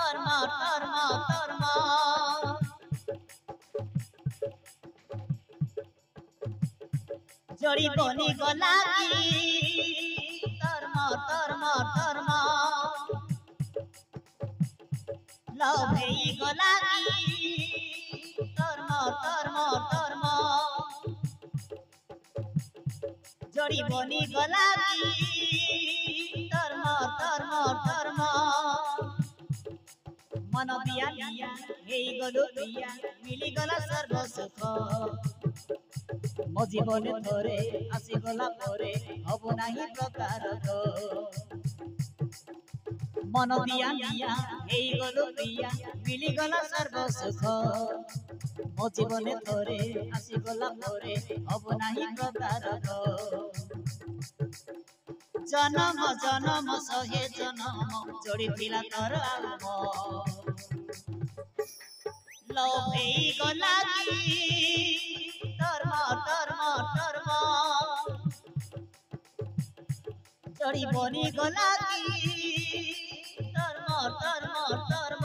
धर्म धर्म धर्म जोड़ी बनी गला धर्म धर्म धर्म लव गला धर्म धर्म धर्म जोड़ी बनी गला धर्म धर्म धर्म मन दिया दिया हे गलो दिया मिली गला सर्व सुख मो जीवन थोरे आसी गला परे हब नाही प्रकार मन दिया दिया हे गलो दिया मिली गला सर्व सुख मो जीवन थोरे आसी गला परे हब नाही प्रकार जन्म जन्म सहे जन्म जोड़ी थिला तोर आम लव गला धर्म धर्म धर्म जोड़ी बनी गला धर्म धर्म धर्म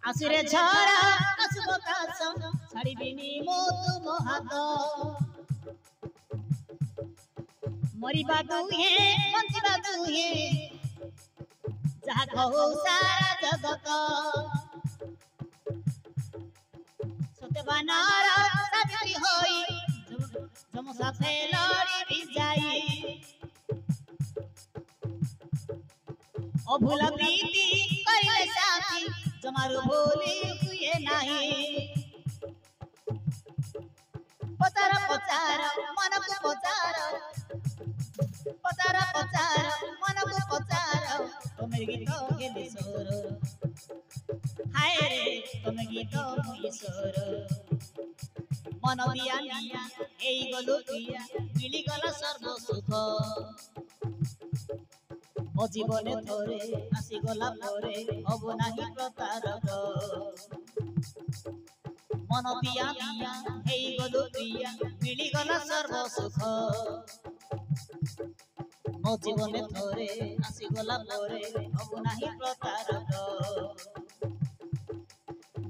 आसुरे झरा आसुबो कासम छाड़ी बिनी मो तुम हाथ मरिबा दुहे बंचिबा दुहे जहा कहो सारा जगत सत्यवानार साथी होई जम साथे लड़ी भी जाई अभूला प्रीति करिले साथी जमारो बोली हुए नहीं पचार पचार मन को पचार मन को पचार तुम गीत गेली सोर हाय रे तुम गीत मुई सोर मन दिया दिया ए गलो दिया मिली गला सर्व सुख मो जीवन थोरे आसी गला परे हब नाही प्रकार मन दिया दिया हे गलो दिया मिली गला सर्व सुख मो जीवन थोरे आसी गला परे हब नाही प्रकार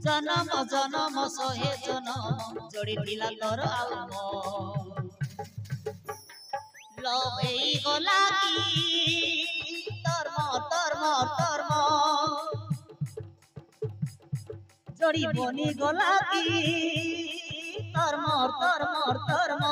जन्म जन्म सहे जन्म जोड़ी दिला तोर आम लव गला धर्म धर्म धर्म जोड़ी बनी गला धर्म धर्म धर्म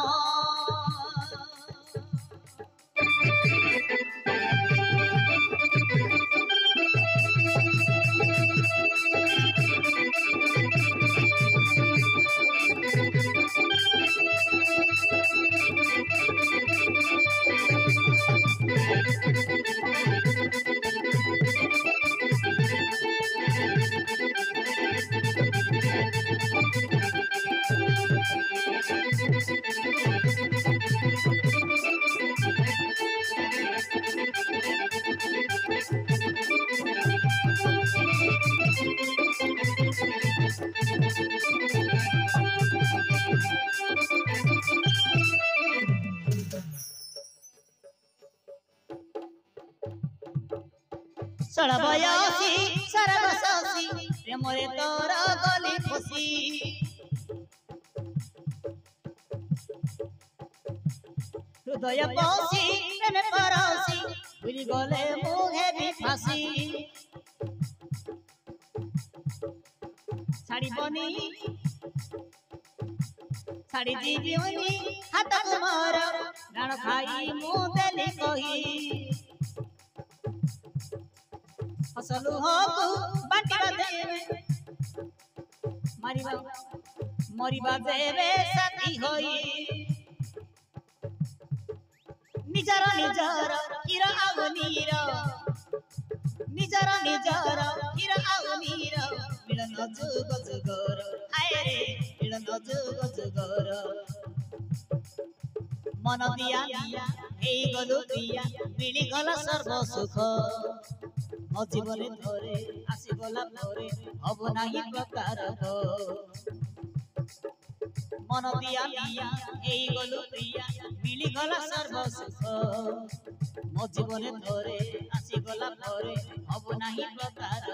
सड़ा बयसी सरल ससी प्रेमरे तोर गली फसी हृदय पसी प्रेम परसी भूली गले मुहे भी फासी ଛାଡ଼ିବନି ଛାଡ଼ି ଯିବିନି ହାତକୁ ମୋର ରାଣ ଖାଇ ମୁଁ ଦେଲି କହି ହସଲୁ ହକୁ ବାଟିବା ଦେବେ ମାରିବା ମରିବା ଦେବେ ସାଥୀ ହୋଇ ନିଜର ନିଜର ହିର ଆଉ ନୀର ନିଜର ନିଜର ହିର ଆଉ ନୀର ମିଳନ ଯୁଗ ଯୁଗର ଆଏ ରେ ମିଳନ ଯୁଗ ଯୁଗର ମନ ଦିଆ ଦିଆ ହେଇଗଲୁ ପ୍ରିୟା ମିଳିଗଲା ସର୍ବ ସୁଖ ମୋ ଜୀବନରେ ଥରେ ଆସିଗଲା ପରେ ହବ ନାହିଁ ପ୍ରକାର ମନ ଦିଆ ଦିଆ ହେଇଗଲୁ ପ୍ରିୟା ମିଳିଗଲା ସର୍ବ ସୁଖ ମୋ ଜୀବନରେ ଥରେ ଆସିଗଲା ପରେ ହବ ନାହିଁ ପ୍ରକାର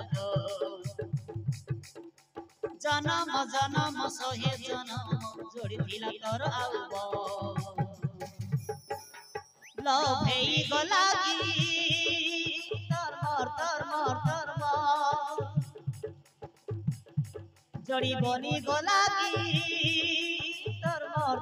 ଜନମ ଜନମ ଶହେ ଜନମ ଯୋଡ଼ିଥିଲା ତୋର ଆଉ ଲଭ ହେଇଗଲା କି जोड़ी बनी गला की तरमर